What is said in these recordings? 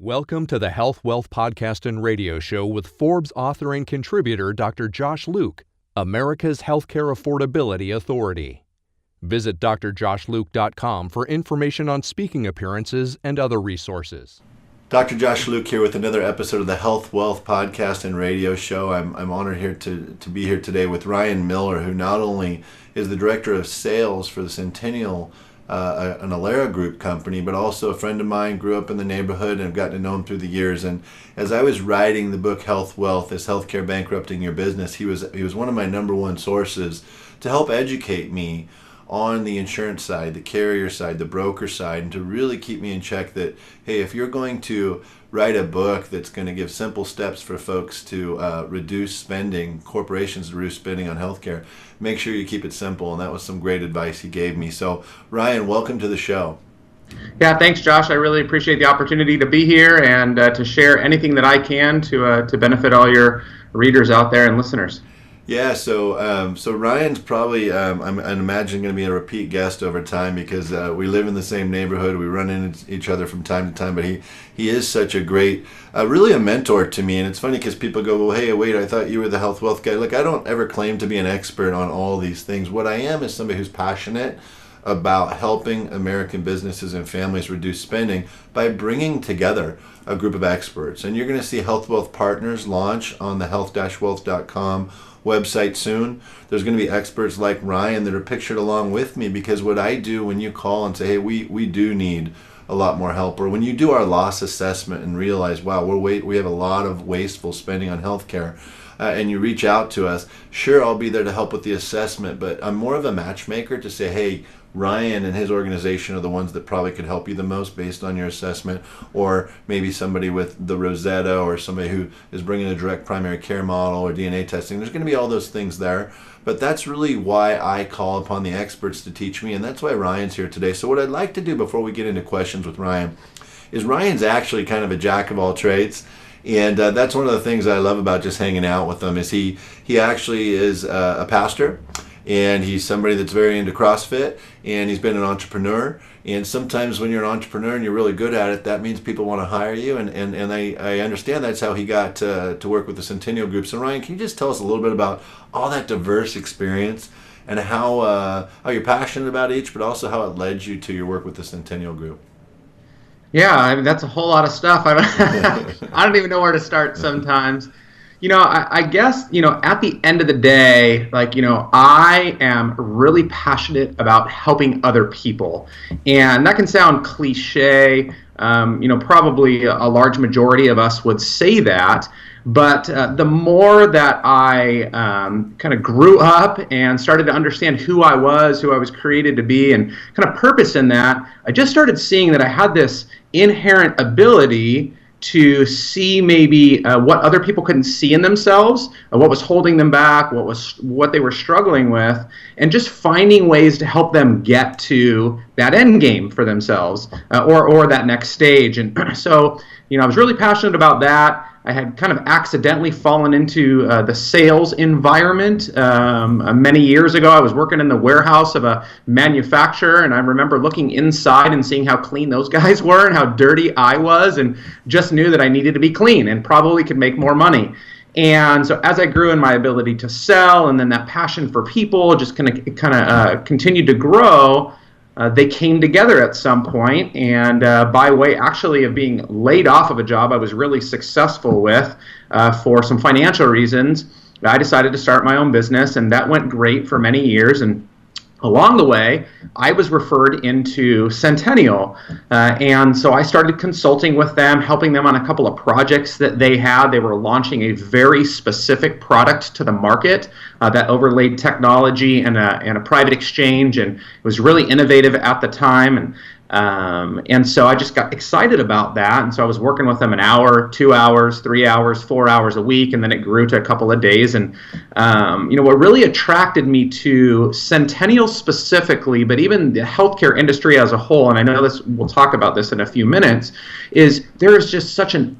Welcome to the Health Wealth Podcast and Radio Show with Forbes author and contributor Dr. Josh Luke, America's Healthcare Affordability Authority. Visit drjoshluke.com for information on speaking appearances and other resources. Dr. Josh Luke here with another episode of the Health Wealth Podcast and Radio Show. I'm honored here to be here today with Ryan Miller, who not only is the Director of Sales for the Centennial an Alera Group company, but also a friend of mine, grew up in the neighborhood and have gotten to know him through the years. And as I was writing the book Health Wealth, Is Healthcare Bankrupting Your Business, he was one of my number one sources to help educate me on the insurance side, the carrier side, the broker side, and to really keep me in check that, hey, if you're going to write a book that's going to give simple steps for folks to reduce spending, corporations to reduce spending on healthcare, make sure you keep it simple. And that was some great advice he gave me. So, Ryan, welcome to the show. Yeah, thanks, Josh. I really appreciate the opportunity to be here and to share anything that I can to benefit all your readers out there and listeners. Yeah, so Ryan's probably, I'm imagining, going to be a repeat guest over time because we live in the same neighborhood. We run into each other from time to time, but he is such a great, really a mentor to me. And it's funny because people go, well, hey, wait, I thought you were the health wealth guy. Look, I don't ever claim to be an expert on all these things. What I am is somebody who's passionate about helping American businesses and families reduce spending by bringing together a group of experts. And you're going to see Health Wealth Partners launch on the health-wealth.com website soon. There's going to be experts like Ryan that are pictured along with me, because what I do when you call and say, hey, we do need a lot more help, or when you do our loss assessment and realize, wow, we have a lot of wasteful spending on healthcare, and you reach out to us, sure, I'll be there to help with the assessment, but I'm more of a matchmaker to say, hey, Ryan and his organization are the ones that probably could help you the most based on your assessment, or maybe somebody with the Rosetta, or somebody who is bringing a direct primary care model or DNA testing. There's going to be all those things there, but that's really why I call upon the experts to teach me, and that's why Ryan's here today. So what I'd like to do before we get into questions with Ryan is Ryan's actually kind of a jack of all trades. And that's one of the things I love about just hanging out with him is he actually is a pastor, and he's somebody that's very into CrossFit, and he's been an entrepreneur. And sometimes when you're an entrepreneur and you're really good at it, that means people want to hire you. And I understand that's how he got to work with the Centennial Group. So Ryan, can you just tell us a little bit about all that diverse experience and how you're passionate about each, but also how it led you to your work with the Centennial Group? Yeah, I mean, that's a whole lot of stuff. I don't even know where to start sometimes. I guess, at the end of the day, I am really passionate about helping other people. And that can sound cliche. Probably a large majority of us would say that. But the more that I kind of grew up and started to understand who I was created to be, and kind of purpose in that, I just started seeing that I had this inherent ability to see maybe what other people couldn't see in themselves, what was holding them back, what they were struggling with, and just finding ways to help them get to that end game for themselves, or that next stage. And so, I was really passionate about that. I had kind of accidentally fallen into the sales environment many years ago. I was working in the warehouse of a manufacturer, and I remember looking inside and seeing how clean those guys were and how dirty I was, and just knew that I needed to be clean and probably could make more money. And so as I grew in my ability to sell, and then that passion for people just kind of continued to grow, they came together at some point, and by way actually of being laid off of a job I was really successful with for some financial reasons, I decided to start my own business, and that went great for many years. And along the way, I was referred into Centennial, and so I started consulting with them, helping them on a couple of projects that they had. They were launching a very specific product to the market that overlaid technology and a private exchange, and it was really innovative at the time. And so I just got excited about that, and so I was working with them an hour, 2 hours, 3 hours, 4 hours a week, and then it grew to a couple of days. And what really attracted me to Centennial specifically, but even the healthcare industry as a whole, and I know we'll talk about this in a few minutes, is there is just such an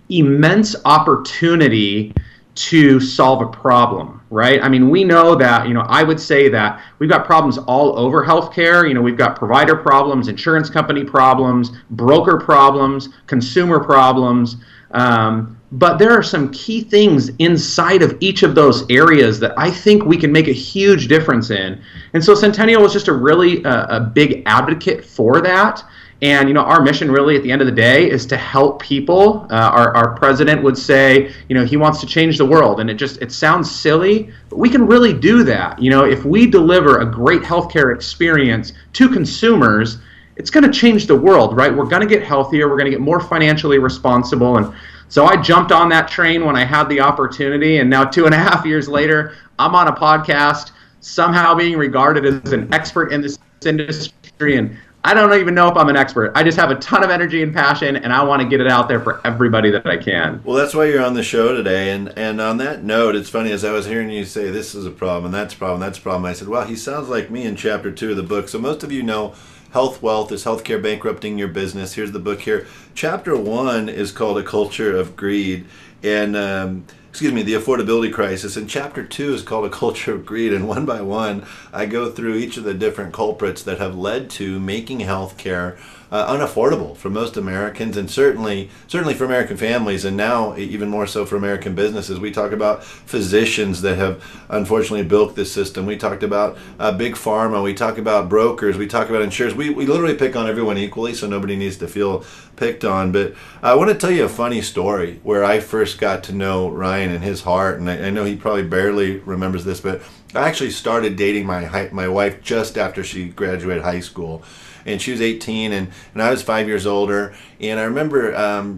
immense opportunity to solve a problem, right? I mean, we know that, I would say that we've got problems all over healthcare. We've got provider problems, insurance company problems, broker problems, consumer problems. But there are some key things inside of each of those areas that I think we can make a huge difference in. And so Centennial was just a really a big advocate for that. And our mission really at the end of the day is to help people. Our president would say, he wants to change the world, and it sounds silly, but we can really do that. If we deliver a great healthcare experience to consumers, it's going to change the world, right? We're going to get healthier, we're going to get more financially responsible, and so I jumped on that train when I had the opportunity, and now 2.5 years later, I'm on a podcast, somehow being regarded as an expert in this industry, and I don't even know if I'm an expert. I just have a ton of energy and passion, and I want to get it out there for everybody that I can. Well, that's why you're on the show today. And on that note, it's funny, as I was hearing you say, this is a problem, and that's a problem, that's a problem, I said, wow, he sounds like me in chapter 2 of the book. So most of you know Health Wealth is Healthcare Bankrupting Your Business. Here's the book here. Chapter 1 is called A Culture of Greed. And the affordability crisis. And chapter 2 is called A Culture of Greed. And one by one, I go through each of the different culprits that have led to making healthcare unaffordable for most Americans, and certainly for American families, and now even more so for American businesses. We talk about physicians that have unfortunately built this system. We talked about big pharma. We talk about brokers. We talk about insurers. We literally pick on everyone equally, so nobody needs to feel picked on. But I want to tell you a funny story where I first got to know Ryan and his heart, and I know he probably barely remembers this, but I actually started dating my wife just after she graduated high school. And she was 18, and I was 5 years older. And I remember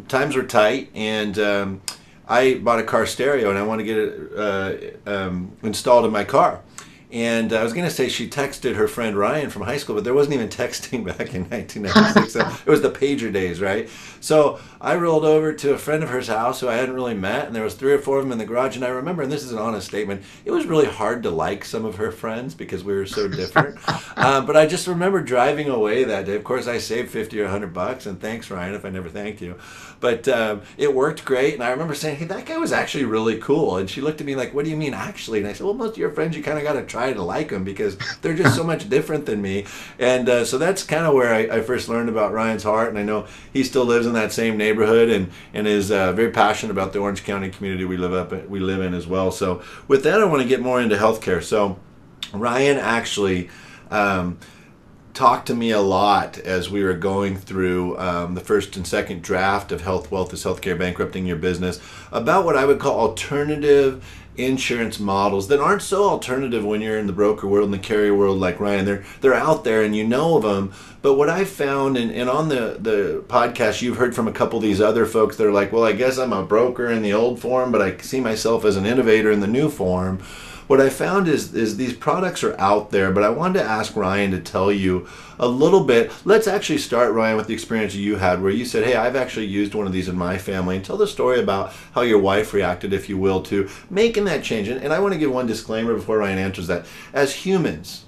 times were tight, and I bought a car stereo, and I wanted to get it installed in my car. And I was going to say she texted her friend Ryan from high school, but there wasn't even texting back in 1996. So it was the pager days, right? So I rolled over to a friend of hers house who I hadn't really met, and there was 3 or 4 of them in the garage. And I remember, and this is an honest statement, it was really hard to like some of her friends because we were so different. But I just remember driving away that day. Of course, I saved $50 or $100, and thanks, Ryan, if I never thanked you. But it worked great, and I remember saying, hey, that guy was actually really cool. And she looked at me like, what do you mean actually? And I said, well, most of your friends, you kind of got to try to like them because they're just so much different than me. And so that's kind of where I first learned about Ryan's heart, and I know he still lives in that same neighborhood and is very passionate about the Orange County community we live in as well. So with that, I want to get more into healthcare. So Ryan actually talked to me a lot as we were going through the first and second draft of Health Wealth is Healthcare Bankrupting Your Business about what I would call alternative insurance models that aren't so alternative when you're in the broker world and the carrier world like Ryan. They're out there and you know of them. But what I found, and on the podcast, you've heard from a couple of these other folks that are like, well, I guess I'm a broker in the old form, but I see myself as an innovator in the new form. What I found is these products are out there, but I wanted to ask Ryan to tell you a little bit. Let's actually start, Ryan, with the experience you had where you said, hey, I've actually used one of these in my family, and tell the story about how your wife reacted, if you will, to making that change. And I want to give one disclaimer before Ryan answers that. As humans,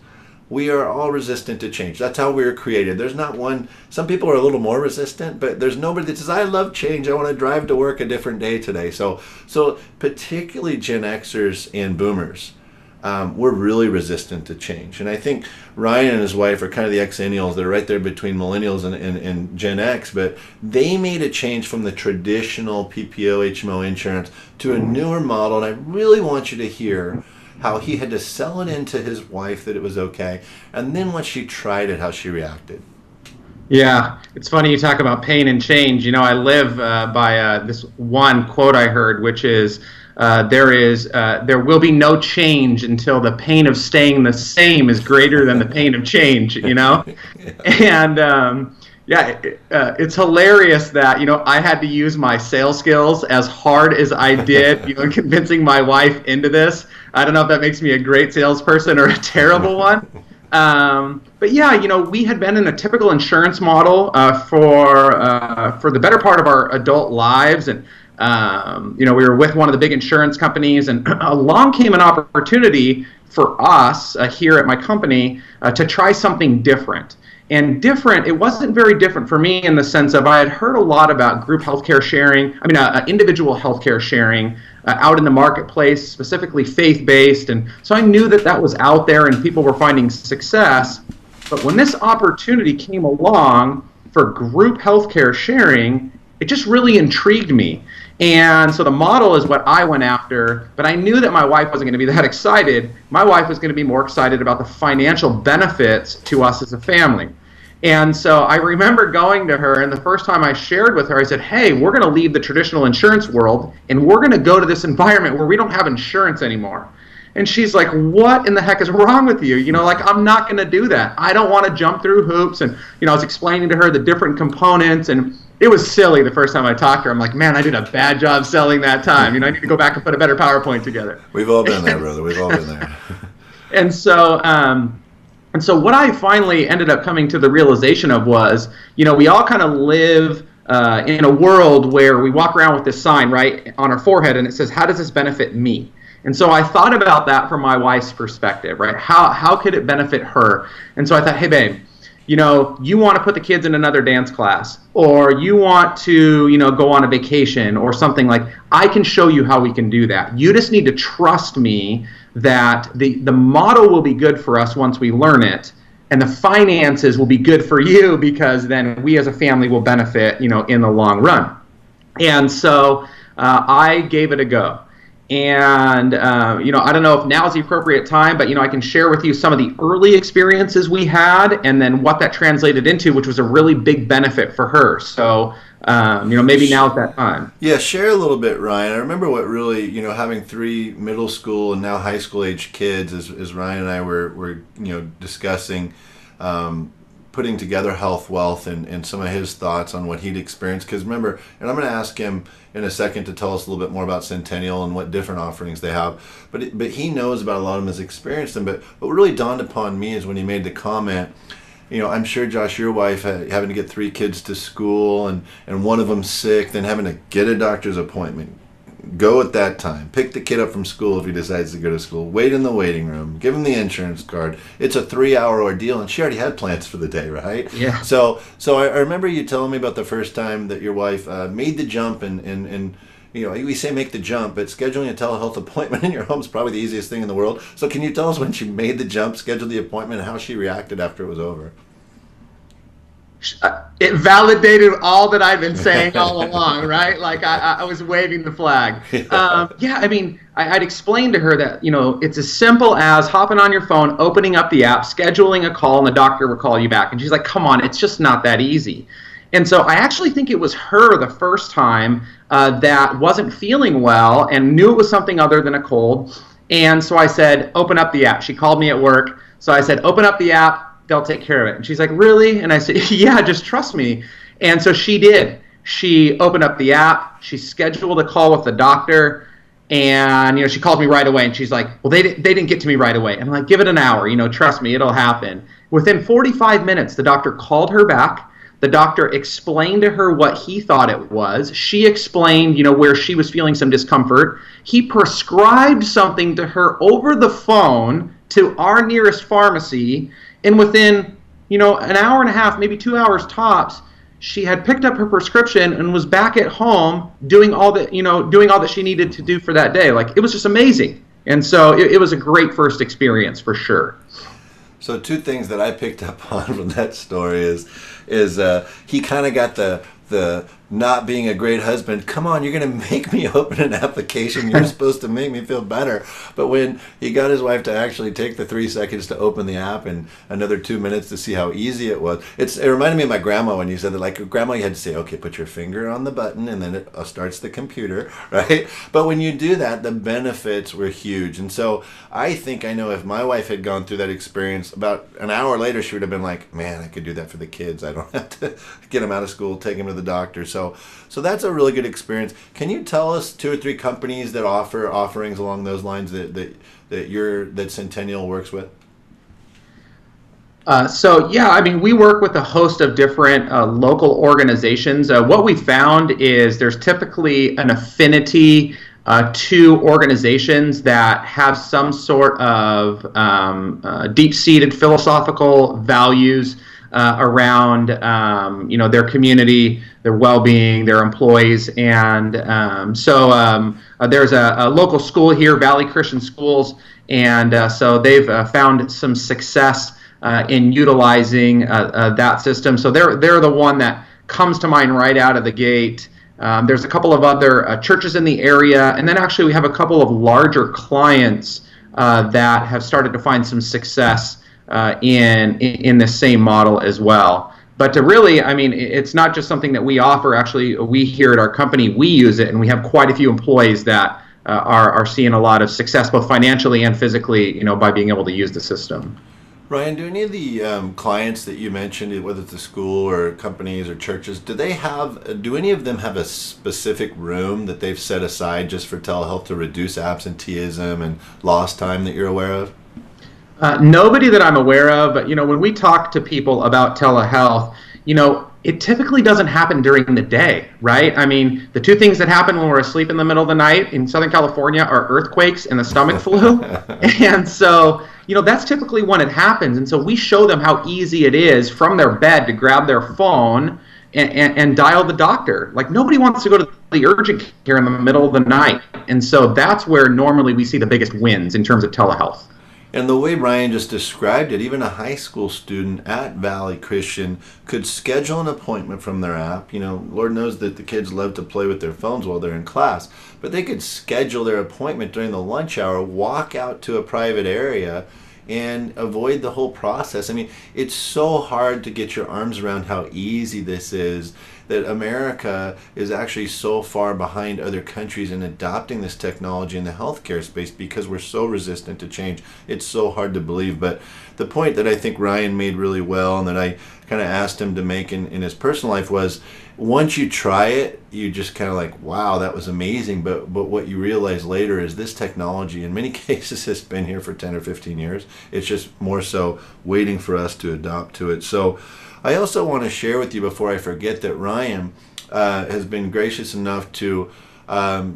we are all resistant to change. That's how we were created. There's not one. Some people are a little more resistant, but there's nobody that says, I love change. I want to drive to work a different day today. So particularly Gen Xers and Boomers, we're really resistant to change. And I think Ryan and his wife are kind of the Xennials. They're right there between millennials and Gen X, but they made a change from the traditional PPO, HMO insurance to a newer model. And I really want you to hear how he had to sell it into his wife that it was okay, and then when she tried it, how she reacted. Yeah, it's funny you talk about pain and change. I live by this one quote I heard, which is, there will be no change until the pain of staying the same is greater than the pain of change, Yeah. And it's hilarious that, I had to use my sales skills as hard as I did, in convincing my wife into this. I don't know if that makes me a great salesperson or a terrible one. But yeah, we had been in a typical insurance model for the better part of our adult lives. And, we were with one of the big insurance companies, and along came an opportunity for us here at my company to try something different. And different, it wasn't very different for me in the sense of I had heard a lot about group healthcare sharing, individual healthcare sharing out in the marketplace, specifically faith-based. And so I knew that that was out there and people were finding success. But when this opportunity came along for group healthcare sharing, it just really intrigued me. And so the model is what I went after, but I knew that my wife wasn't going to be that excited. My wife was going to be more excited about the financial benefits to us as a family. And so I remember going to her, and the first time I shared with her, I said, hey, we're going to leave the traditional insurance world, and we're going to go to this environment where we don't have insurance anymore. And she's like, what in the heck is wrong with you? Like, I'm not going to do that. I don't want to jump through hoops. And, I was explaining to her the different components, and it was silly the first time I talked to her. I'm like, man, I did a bad job selling that time. I need to go back and put a better PowerPoint together. We've all been there, brother. We've all been there. And so what I finally ended up coming to the realization of was, we all kind of live in a world where we walk around with this sign, right, on our forehead, and it says, how does this benefit me? And so I thought about that from my wife's perspective, right? How could it benefit her? And so I thought, hey, babe, you want to put the kids in another dance class, or you want to, go on a vacation or something. Like, I can show you how we can do that. You just need to trust me that the model will be good for us once we learn it, and the finances will be good for you because then we as a family will benefit, in the long run. And so I gave it a go. And, I don't know if now is the appropriate time, but, I can share with you some of the early experiences we had and then what that translated into, which was a really big benefit for her. So, maybe now at that time. Yeah, share a little bit, Ryan. I remember what really, having 3 middle school and now high school age kids, as Ryan and I were discussing, putting together Health Wealth and some of his thoughts on what he'd experienced. Because remember, and I'm going to ask him in a second to tell us a little bit more about Centennial and what different offerings they have. But he knows about a lot of them, has experienced them. But what really dawned upon me is when he made the comment, I'm sure, Josh, your wife having to get 3 kids to school and one of them sick, then having to get a doctor's appointment, go at that time, pick the kid up from school if he decides to go to school, wait in the waiting room, give him the insurance card. It's a 3-hour ordeal, and she already had plans for the day, right? Yeah. So I remember you telling me about the first time that your wife made the jump, and we say make the jump, but scheduling a telehealth appointment in your home is probably the easiest thing in the world. So can you tell us when she made the jump, scheduled the appointment, and how she reacted after it was over? It validated all that I've been saying all along, right? Like I was waving the flag. I'd explained to her that, it's as simple as hopping on your phone, opening up the app, scheduling a call, and the doctor will call you back. And she's like, come on, it's just not that easy. And so I actually think it was her the first time that wasn't feeling well and knew it was something other than a cold. And so I said, open up the app. She called me at work. So I said, open up the app. They'll take care of it. And she's like, really? And I said, yeah, just trust me. And so she did. She opened up the app. She scheduled a call with the doctor. And, she called me right away. And she's like, well, they didn't get to me right away. I'm like, give it an hour. Trust me, it'll happen. Within 45 minutes, the doctor called her back. The doctor explained to her what he thought it was. She explained, where she was feeling some discomfort. He prescribed something to her over the phone to our nearest pharmacy. And within, an hour and a half, maybe 2 hours tops, she had picked up her prescription and was back at home doing all that she needed to do for that day. Like, it was just amazing. And so it was a great first experience for sure. So 2 things that I picked up on from that story is he kind of got the not being a great husband. Come on, you're going to make me open an application. You're supposed to make me feel better. But when he got his wife to actually take the 3 seconds to open the app and another 2 minutes to see how easy it was. It reminded me of my grandma when you said that, like, grandma, you had to say, okay, put your finger on the button and then it starts the computer, right? But when you do that, the benefits were huge. And so I think I know if my wife had gone through that experience, about an hour later, she would have been like, man, I could do that for the kids. I don't have to get them out of school, take them to the doctor. So that's a really good experience. Can you tell us 2 or 3 companies that offer offerings along those lines that Centennial works with? We work with a host of different local organizations. What we found is there's typically an affinity to organizations that have some sort of deep-seated philosophical values around their community, well-being, their employees, and there's a local school here, Valley Christian Schools, and so they've found some success in utilizing that system. So they're the one that comes to mind right out of the gate. There's a couple of other churches in the area, and then actually we have a couple of larger clients that have started to find some success in the same model as well. But to really, I mean, it's not just something that we offer. Actually, we here at our company, we use it, and we have quite a few employees that are seeing a lot of success, both financially and physically, by being able to use the system. Ryan, do any of the clients that you mentioned, whether it's a school or companies or churches, do any of them have a specific room that they've set aside just for telehealth to reduce absenteeism and lost time that you're aware of? Nobody that I'm aware of, but when we talk to people about telehealth, it typically doesn't happen during the day, right? I mean, the two things that happen when we're asleep in the middle of the night in Southern California are earthquakes and the stomach flu. And so, that's typically when it happens. And so we show them how easy it is from their bed to grab their phone and dial the doctor. Like, nobody wants to go to the urgent care in the middle of the night. And so that's where normally we see the biggest wins in terms of telehealth. And the way Ryan just described it, even a high school student at Valley Christian could schedule an appointment from their app. Lord knows that the kids love to play with their phones while they're in class, but they could schedule their appointment during the lunch hour, walk out to a private area, and avoid the whole process. I mean, it's so hard to get your arms around how easy this is, that America is actually so far behind other countries in adopting this technology in the healthcare space because we're so resistant to change. It's so hard to believe. But the point that I think Ryan made really well and that I kind of asked him to make in his personal life was, once you try it, you just kind of like, wow, that was amazing. But what you realize later is this technology in many cases has been here for 10 or 15 years. It's just more so waiting for us to adopt to it. So I also want to share with you before I forget that Ryan has been gracious enough to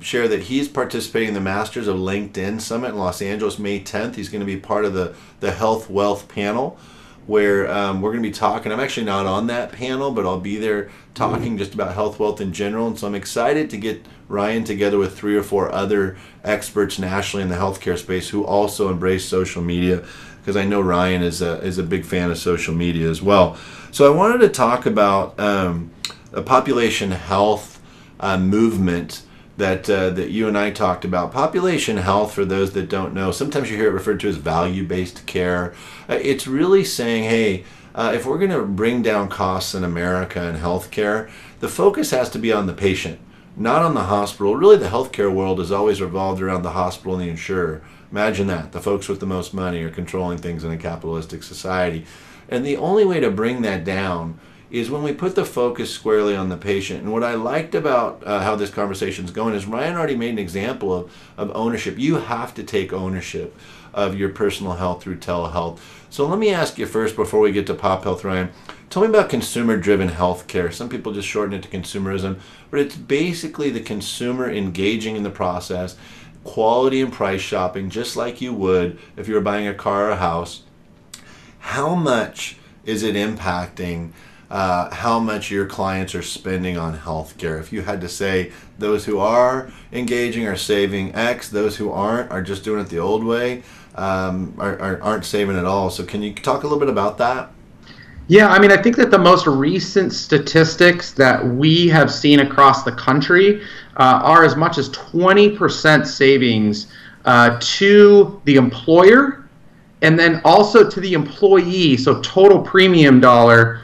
share that he's participating in the Masters of LinkedIn Summit in Los Angeles May 10th. He's going to be part of the Health Wealth panel where we're going to be talking. I'm actually not on that panel, but I'll be there talking just about health wealth in general. And so I'm excited to get Ryan together with 3 or 4 other experts nationally in the healthcare space who also embrace social media, because I know Ryan is a big fan of social media as well. So I wanted to talk about a population health movement that you and I talked about. Population health, for those that don't know, sometimes you hear it referred to as value-based care. It's really saying, hey, if we're going to bring down costs in America in healthcare, the focus has to be on the patient, not on the hospital. Really, the healthcare world has always revolved around the hospital and the insurer. Imagine that. The folks with the most money are controlling things in a capitalistic society. And the only way to bring that down is when we put the focus squarely on the patient. And what I liked about how this conversation is going is Ryan already made an example of ownership. You have to take ownership of your personal health through telehealth. So let me ask you first, before we get to Pop Health, Ryan, tell me about consumer-driven healthcare. Some people just shorten it to consumerism, but it's basically the consumer engaging in the process, quality and price shopping, just like you would if you were buying a car or a house. How much is it impacting how much your clients are spending on healthcare? If you had to say those who are engaging are saving X, those who aren't are just doing it the old way, aren't saving at all. So can you talk a little bit about that? Yeah, I mean, I think that the most recent statistics that we have seen across the country are as much as 20% savings to the employer and then also to the employee, so total premium dollar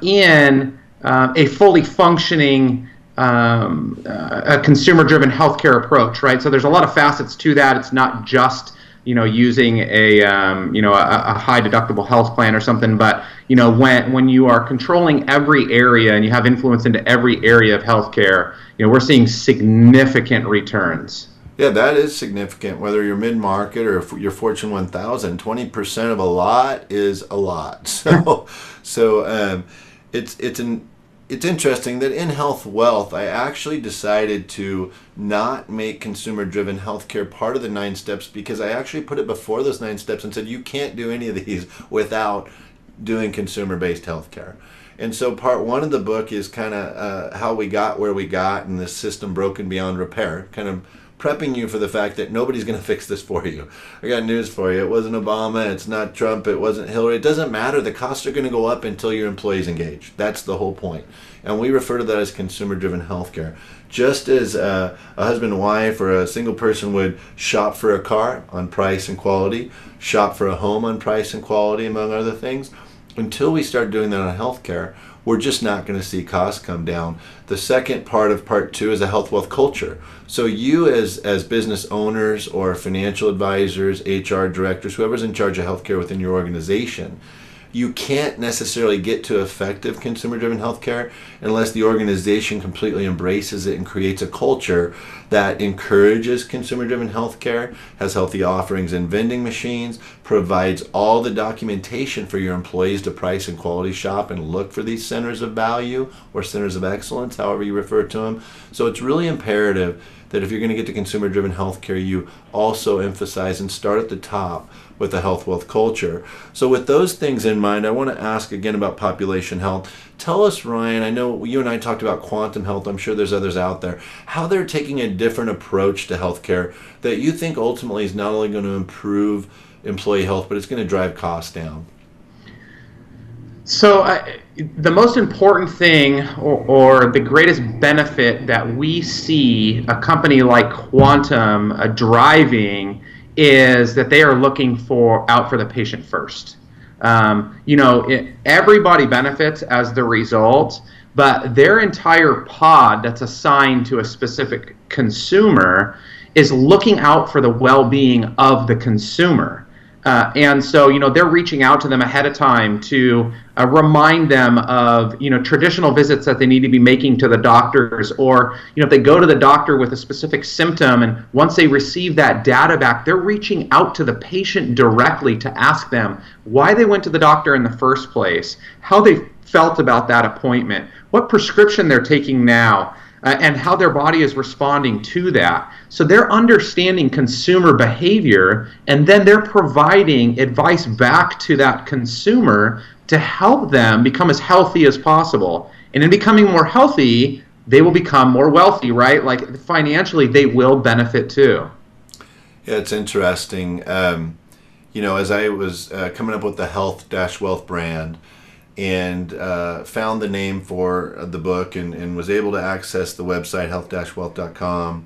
in a fully functioning a consumer-driven healthcare approach, right? So there's a lot of facets to that. It's not just using a high deductible health plan or something, but when you are controlling every area and you have influence into every area of healthcare, we're seeing significant returns. Yeah, that is significant. Whether you're mid-market or if you're Fortune 1000, 20% of a lot is a lot. So it's interesting that in Health Wealth, I actually decided to not make consumer-driven healthcare part of the 9 steps, because I actually put it before those 9 steps and said you can't do any of these without doing consumer-based healthcare. And so part one of the book is kind of how we got where we got and this system broken beyond repair, kind of prepping you for the fact that nobody's going to fix this for you. I got news for you. It wasn't Obama. It's not Trump. It wasn't Hillary. It doesn't matter. The costs are going to go up until your employees engage. That's the whole point. And we refer to that as consumer-driven healthcare. Just as a husband and wife or a single person would shop for a car on price and quality, shop for a home on price and quality, among other things, until we start doing that on healthcare, we're just not going to see costs come down. The second part of part two is a health wealth culture. So you as business owners or financial advisors, HR directors, whoever's in charge of healthcare within your organization, you can't necessarily get to effective consumer-driven healthcare unless the organization completely embraces it and creates a culture that encourages consumer-driven healthcare, has healthy offerings and vending machines, provides all the documentation for your employees to price and quality shop and look for these centers of value or centers of excellence, however you refer to them. So it's really imperative that if you're going to get to consumer-driven healthcare, you also emphasize and start at the top with a health wealth culture. So with those things in mind, I want to ask again about population health. Tell us, Ryan, I know you and I talked about quantum health. I'm sure there's others out there, how they're taking a different approach to healthcare that you think ultimately is not only going to improve employee health, but it's going to drive costs down. So the most important thing or the greatest benefit that we see a company like Quantum driving is that they are looking out for the patient first. Everybody benefits as the result, but their entire pod that's assigned to a specific consumer is looking out for the well-being of the consumer. And so, they're reaching out to them ahead of time to remind them of, traditional visits that they need to be making to the doctors, or, if they go to the doctor with a specific symptom and once they receive that data back, they're reaching out to the patient directly to ask them why they went to the doctor in the first place, how they felt about that appointment, what prescription they're taking now, and how their body is responding to that. So they're understanding consumer behavior, and then they're providing advice back to that consumer to help them become as healthy as possible. And in becoming more healthy, they will become more wealthy, right? Like financially, they will benefit too. Yeah, it's interesting. As I was coming up with the Health-Wealth brand, and found the name for the book and was able to access the website health-wealth.com.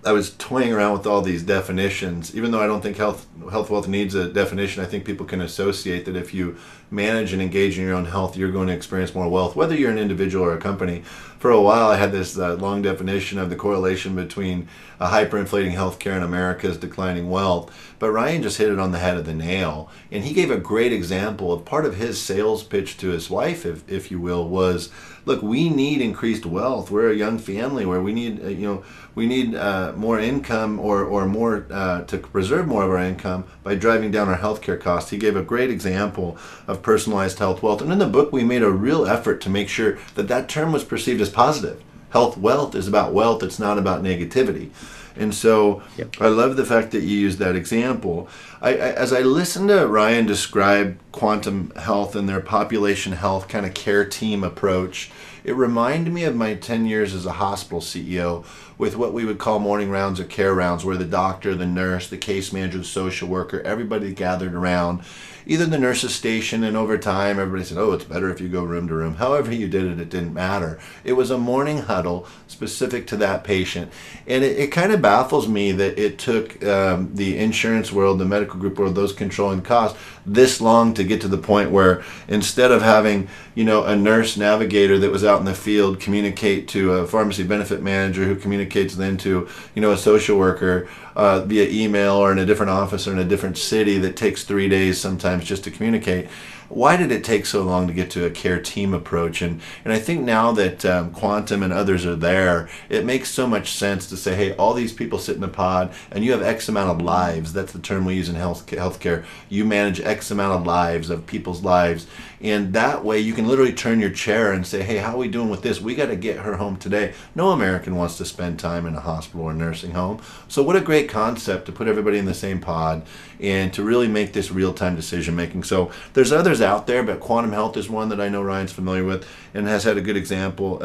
I was toying around with all these definitions. Even though I don't think health wealth needs a definition, I think people can associate that if you manage and engage in your own health, you're going to experience more wealth, whether you're an individual or a company. For a while, I had this long definition of the correlation between hyperinflating healthcare and America's declining wealth. But Ryan just hit it on the head of the nail. And he gave a great example of part of his sales pitch to his wife, if you will, was, look, we need increased wealth. We're a young family where we need, more income or more to preserve more of our income by driving down our healthcare costs. He gave a great example of personalized health wealth. And in the book, we made a real effort to make sure that that term was perceived as positive. Health wealth is about wealth. It's not about negativity. And so I love the fact that you used that example. As I listened to Ryan describe quantum health and their population health kind of care team approach, it reminded me of my 10 years as a hospital CEO with what we would call morning rounds or care rounds, where the doctor, the nurse, the case manager, the social worker, everybody gathered around either the nurse's station, and over time everybody said, oh, it's better if you go room to room. However you did it, it didn't matter. It was a morning huddle specific to that patient. And it kind of baffles me that it took the insurance world, the medical group world, those controlling costs, this long to get to the point where instead of having, a nurse navigator that was out in the field communicate to a pharmacy benefit manager who communicates then to, a social worker via email or in a different office or in a different city that takes 3 days sometimes just to communicate. Why did it take so long to get to a care team approach? And I think now that Quantum and others are there, it makes so much sense to say, hey, all these people sit in a pod and you have X amount of lives. That's the term we use in healthcare. You manage X amount of lives, of people's lives. And that way you can literally turn your chair and say, hey, how are we doing with this? We got to get her home today. No American wants to spend time in a hospital or nursing home. So what a great concept to put everybody in the same pod and to really make this real-time decision making. So there's others others out there, but Quantum Health is one that I know Ryan's familiar with and has had a good example,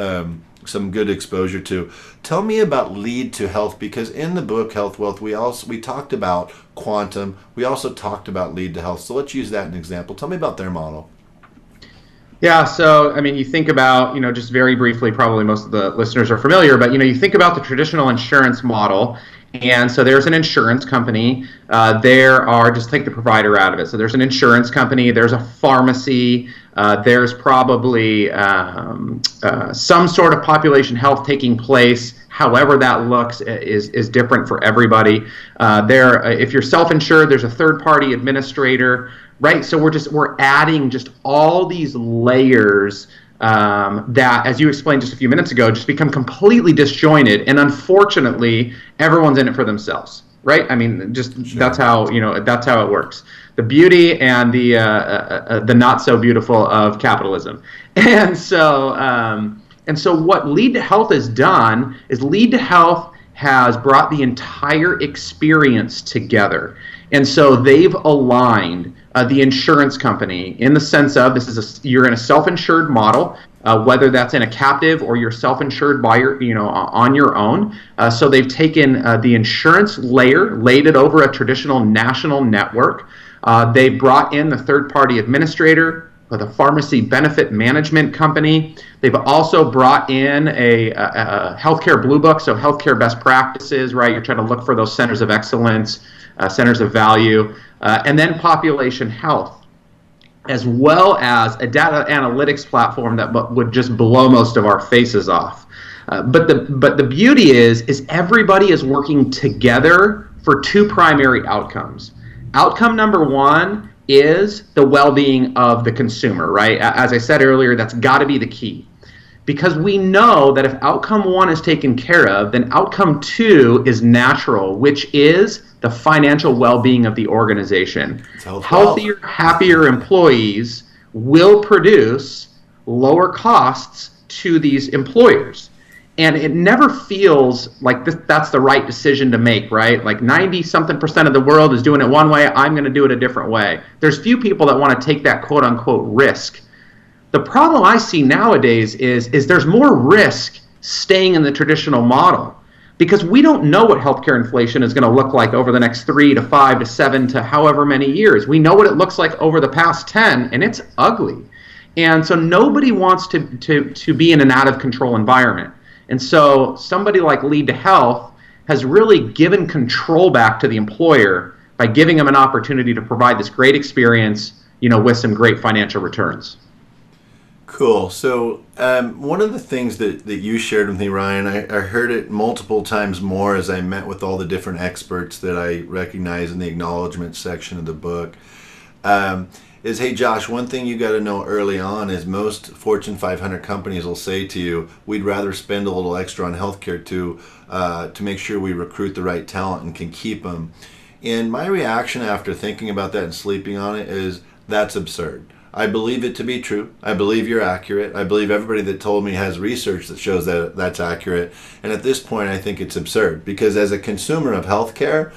some good exposure to. Tell me about Lead to Health, because in the book Health Wealth, we talked about quantum. We also talked about Lead to Health. So let's use that as an example. Tell me about their model. Yeah, so I mean, you think about, just very briefly, probably most of the listeners are familiar, but you think about the traditional insurance model, and so there's an insurance company. There are, just take the provider out of it. So there's an insurance company, there's a pharmacy, there's probably some sort of population health taking place. However that looks is different for everybody. If you're self-insured, there's a third-party administrator. Right, so we're adding just all these layers that, as you explained just a few minutes ago, just become completely disjointed, and unfortunately, everyone's in it for themselves. Right? I mean, just sure. That's how it works. The beauty and the not so beautiful of capitalism, and so what Lead to Health has done is Lead to Health has brought the entire experience together. And so they've aligned the insurance company in the sense of you're in a self-insured model, whether that's in a captive or you're self-insured by on your own. So they've taken the insurance layer, laid it over a traditional national network. They've brought in the third-party administrator, the pharmacy benefit management company. They've also brought in a healthcare blue book, so healthcare best practices, right? You're trying to look for those centers of excellence, centers of value, and then population health, as well as a data analytics platform that would just blow most of our faces off. But the beauty is everybody is working together for two primary outcomes. Outcome number one is the well-being of the consumer, right? As I said earlier, that's got to be the key. Because we know that if outcome one is taken care of, then outcome two is natural, which is the financial well-being of the organization. Healthier, happier employees will produce lower costs to these employers. And it never feels like that's the right decision to make, right? Like 90-something% of the world is doing it one way, I'm going to do it a different way. There's few people that want to take that quote-unquote risk. The problem I see nowadays is there's more risk staying in the traditional model, because we don't know what healthcare inflation is going to look like over the next 3 to 5 to 7 to however many years. We know what it looks like over the past 10, and it's ugly. And so nobody wants to be in an out-of-control environment. And so somebody like Lead to Health has really given control back to the employer by giving them an opportunity to provide this great experience, with some great financial returns. Cool. So one of the things that you shared with me, Ryan, I heard it multiple times more as I met with all the different experts that I recognize in the acknowledgement section of the book, is, hey, Josh, one thing you got to know early on is most Fortune 500 companies will say to you, we'd rather spend a little extra on healthcare to make sure we recruit the right talent and can keep them. And my reaction after thinking about that and sleeping on it is, that's absurd. I believe it to be true. I believe you're accurate. I believe everybody that told me has research that shows that that's accurate. And at this point, I think it's absurd, because as a consumer of healthcare,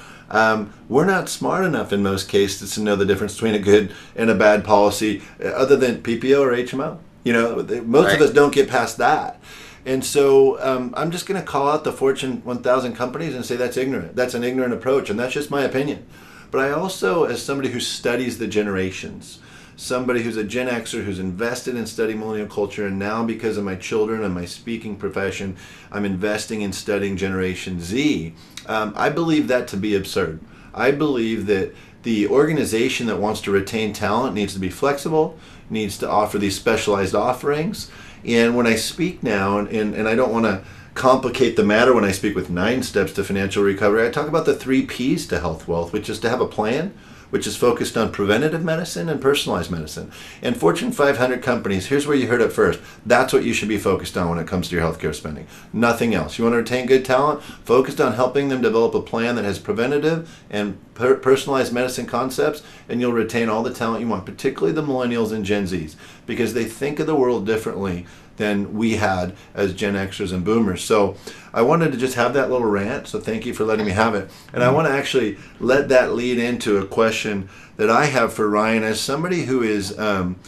we're not smart enough in most cases to know the difference between a good and a bad policy, other than PPO or HMO. Most of us don't get past that. And so I'm just going to call out the Fortune 1000 companies and say that's ignorant. That's an ignorant approach, and that's just my opinion. But I also, as somebody who studies the generations, somebody who's a Gen Xer who's invested in studying millennial culture, and now because of my children and my speaking profession, I'm investing in studying Generation Z. I believe that to be absurd. I believe that the organization that wants to retain talent needs to be flexible, needs to offer these specialized offerings. And when I speak now, and I don't want to complicate the matter when I speak with 9 steps to financial recovery, I talk about the 3 Ps to health wealth, which is to have a plan, which is focused on preventative medicine and personalized medicine. And Fortune 500 companies, here's where you heard it first. That's what you should be focused on when it comes to your healthcare spending. Nothing else. You want to retain good talent? Focused on helping them develop a plan that has preventative and personalized medicine concepts, and you'll retain all the talent you want, particularly the millennials and Gen Zs, because they think of the world differently than we had as Gen Xers and Boomers. So I wanted to just have that little rant, so thank you for letting me have it. And I want to actually let that lead into a question that I have for Ryan as somebody who is, why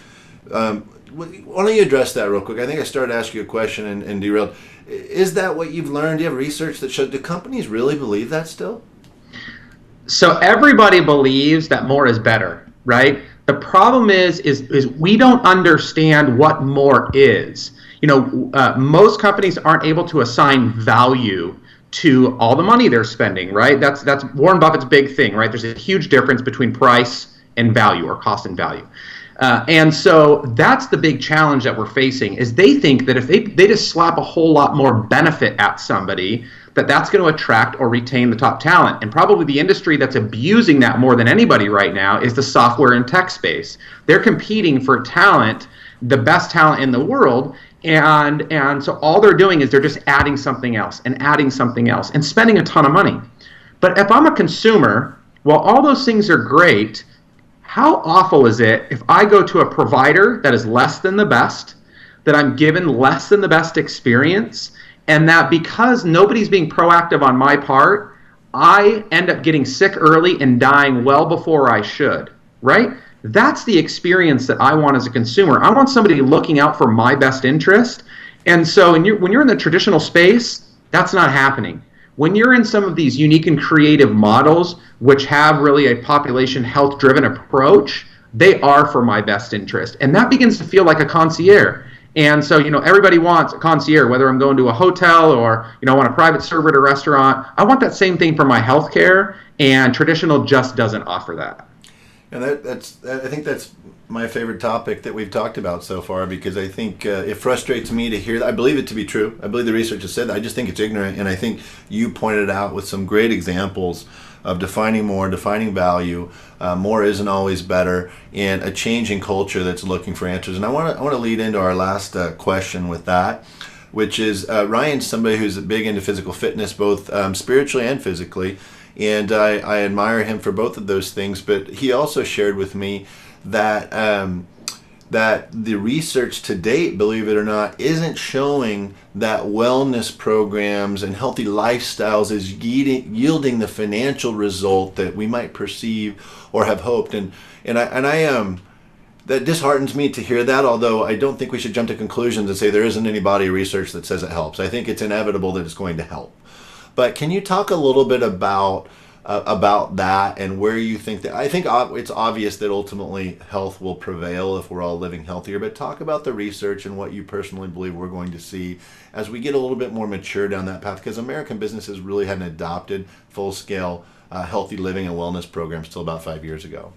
don't you address that real quick? I think I started to ask you a question and derailed. Is that what you've learned? Do you have research that shows, do companies really believe that still? So everybody believes that more is better, right? The problem is we don't understand what more is. Most companies aren't able to assign value to all the money they're spending, right? That's Warren Buffett's big thing, right? There's a huge difference between price and value, or cost and value. And so that's the big challenge that we're facing, is they think that if they just slap a whole lot more benefit at somebody, that's going to attract or retain the top talent. And probably the industry that's abusing that more than anybody right now is the software and tech space. They're competing for talent, the best talent in the world, and so all they're doing is they're just adding something else and adding something else and spending a ton of money. But if I'm a consumer, while all those things are great, how awful is it if I go to a provider that is less than the best, that I'm given less than the best experience, and that because nobody's being proactive on my part, I end up getting sick early and dying well before I should, right? That's the experience that I want as a consumer. I want somebody looking out for my best interest. And so when you're in the traditional space, that's not happening. When you're in some of these unique and creative models, which have really a population health-driven approach, they are for my best interest. And that begins to feel like a concierge. And so, everybody wants a concierge, whether I'm going to a hotel or, I want a private server at a restaurant. I want that same thing for my healthcare, and traditional just doesn't offer that. And I think that's my favorite topic that we've talked about so far, because I think it frustrates me to hear that. I believe it to be true. I believe the research has said that. I just think it's ignorant, and I think you pointed out with some great examples of defining more, defining value. More isn't always better, and a changing culture that's looking for answers. And I want to lead into our last question with that, which is Ryan's somebody who's big into physical fitness, both spiritually and physically, and I admire him for both of those things. But he also shared with me that that the research to date, believe it or not, isn't showing that wellness programs and healthy lifestyles is yielding the financial result that we might perceive or have hoped. And I that disheartens me to hear that, although I don't think we should jump to conclusions and say there isn't any body of research that says it helps. I think it's inevitable that it's going to help. But can you talk a little bit about that and where you think that, I think it's obvious that ultimately health will prevail if we're all living healthier, but talk about the research and what you personally believe we're going to see as we get a little bit more mature down that path, because American businesses really hadn't adopted full-scale healthy living and wellness programs till about 5 years ago.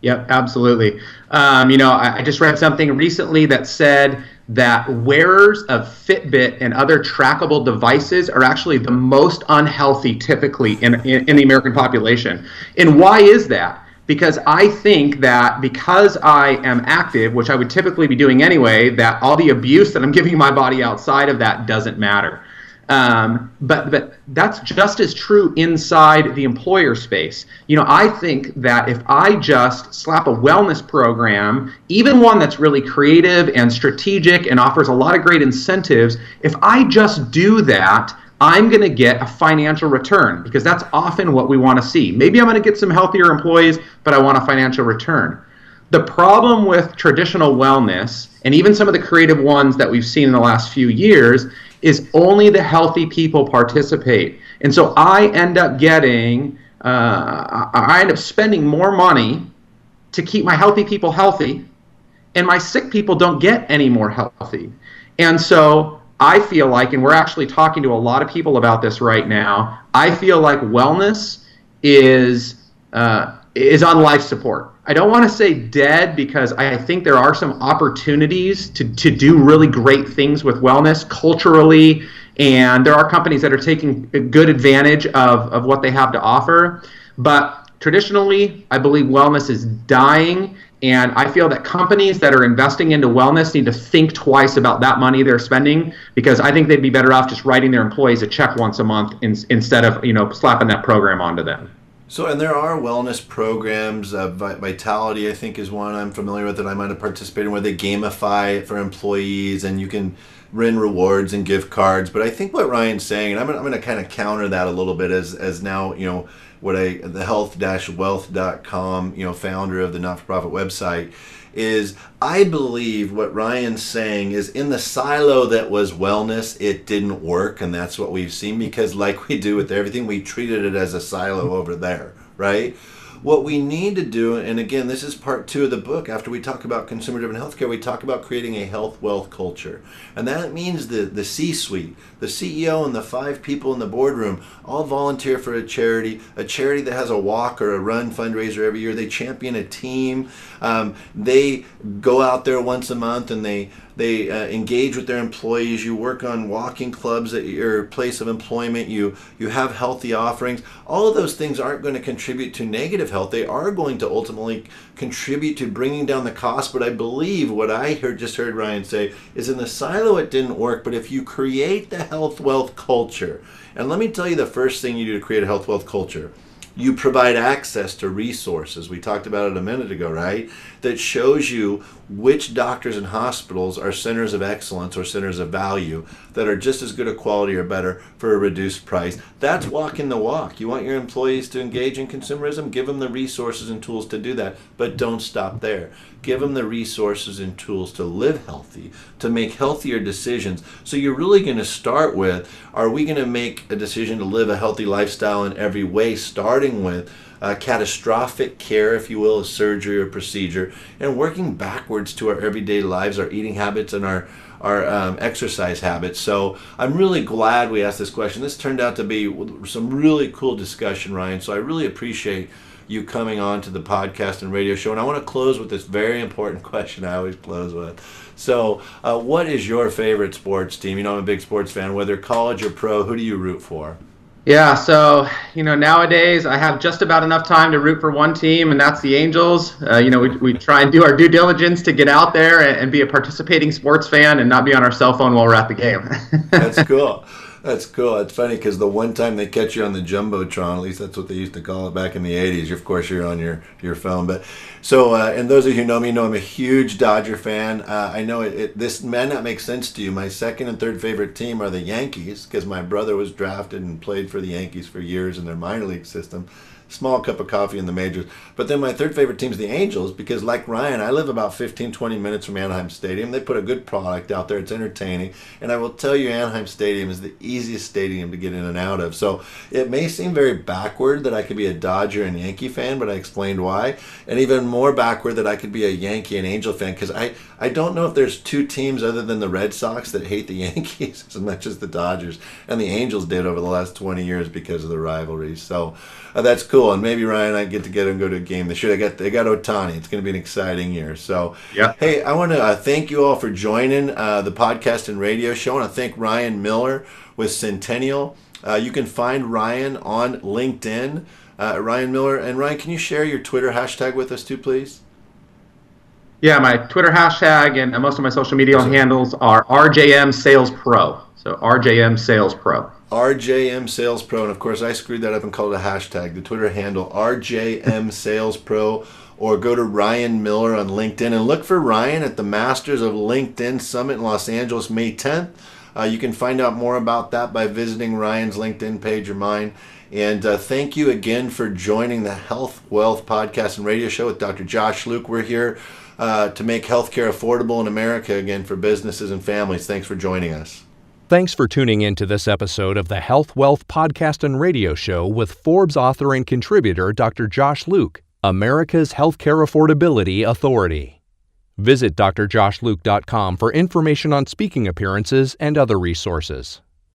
Yep, absolutely. I just read something recently that said that wearers of Fitbit and other trackable devices are actually the most unhealthy typically in the American population. And why is that? Because I think that because I am active, which I would typically be doing anyway, that all the abuse that I'm giving my body outside of that doesn't matter. But that's just as true inside the employer space. I think that if I just slap a wellness program, even one that's really creative and strategic and offers a lot of great incentives, if I just do that, I'm going to get a financial return, because that's often what we want to see. Maybe I'm going to get some healthier employees, but I want a financial return. The problem with traditional wellness, and even some of the creative ones that we've seen in the last few years, is only the healthy people participate. And so I end up spending more money to keep my healthy people healthy, and my sick people don't get any more healthy. And so I feel like, and we're actually talking to a lot of people about this right now, I feel like wellness is on life support. I don't want to say dead, because I think there are some opportunities to do really great things with wellness culturally, and there are companies that are taking good advantage of what they have to offer. But traditionally, I believe wellness is dying, and I feel that companies that are investing into wellness need to think twice about that money they're spending, because I think they'd be better off just writing their employees a check once a month instead of slapping that program onto them. So, and there are wellness programs, Vitality I think is one I'm familiar with that I might have participated in, where they gamify it for employees, and you can win rewards and gift cards. But I think what Ryan's saying, and I'm going to kind of counter that a little bit as now, the health-wealth.com, founder of the not-for-profit website, is I believe what Ryan's saying is in the silo that was wellness, it didn't work, and that's what we've seen, because like we do with everything, we treated it as a silo over there, right? What we need to do, and again, this is part 2 of the book, after we talk about consumer-driven healthcare, we talk about creating a health-wealth culture. And that means the C-suite, the CEO and the 5 people in the boardroom all volunteer for a charity that has a walk or a run fundraiser every year. They champion a team. They go out there once a month and they engage with their employees. You work on walking clubs at your place of employment. You have healthy offerings. All of those things aren't going to contribute to negative health. They are going to ultimately contribute to bringing down the cost. But I believe what I just heard Ryan say is in the silo it didn't work. But if you create the health wealth culture, and let me tell you the first thing you do to create a health wealth culture, you provide access to resources. We talked about it a minute ago, right? That shows you which doctors and hospitals are centers of excellence or centers of value that are just as good a quality or better for a reduced price. That's walking the walk. You want your employees to engage in consumerism? Give them the resources and tools to do that, but don't stop there. Give them the resources and tools to live healthy, to make healthier decisions. So you're really going to start with, are we going to make a decision to live a healthy lifestyle in every way, starting with catastrophic care, if you will, a surgery or procedure, and working backwards to our everyday lives, our eating habits, and our exercise habits. So I'm really glad we asked this question. This turned out to be some really cool discussion, Ryan. So I really appreciate you coming on to the podcast and radio show. And I want to close with this very important question I always close with. So what is your favorite sports team? I'm a big sports fan, whether college or pro. Who do you root for? Yeah, so, nowadays I have just about enough time to root for one team, and that's the Angels. We try and do our due diligence to get out there and be a participating sports fan and not be on our cell phone while we're at the game. That's cool. That's cool. It's funny because the one time they catch you on the Jumbotron, at least that's what they used to call it back in the 80s. Of course, you're on your phone. But so, and those of you who know me know I'm a huge Dodger fan. I know this may not make sense to you. My second and third favorite team are the Yankees because my brother was drafted and played for the Yankees for years in their minor league system. Small cup of coffee in the majors. But then my third favorite team is the Angels because, like Ryan, I live about 15-20 minutes from Anaheim Stadium. They put a good product out there. It's entertaining. And I will tell you, Anaheim Stadium is the easiest stadium to get in and out of. So it may seem very backward that I could be a Dodger and Yankee fan, but I explained why. And even more backward that I could be a Yankee and Angel fan because I don't know if there's 2 teams other than the Red Sox that hate the Yankees as much as the Dodgers. And the Angels did over the last 20 years because of the rivalries. So that's cool. And maybe Ryan and I get together and go to a game. They got Ohtani. It's going to be an exciting year. So, yeah. Hey, I want to thank you all for joining the podcast and radio show. I want to thank Ryan Miller with Centennial. You can find Ryan on LinkedIn, Ryan Miller. And Ryan, can you share your Twitter hashtag with us too, please? Yeah, my Twitter hashtag and most of my social media handles are RJM Sales Pro. So RJM Sales Pro. RJM Sales Pro, and of course I screwed that up and called it a hashtag. The Twitter handle RJM Sales Pro, or go to Ryan Miller on LinkedIn and look for Ryan at the Masters of LinkedIn Summit in Los Angeles, May 10th. You can find out more about that by visiting Ryan's LinkedIn page or mine. And thank you again for joining the Health Wealth Podcast and Radio Show with Dr. Josh Luke. We're here to make healthcare affordable in America again for businesses and families. Thanks for joining us. Thanks for tuning in to this episode of the Health Wealth Podcast and Radio Show with Forbes author and contributor Dr. Josh Luke, America's Healthcare Affordability Authority. Visit drjoshluke.com for information on speaking appearances and other resources.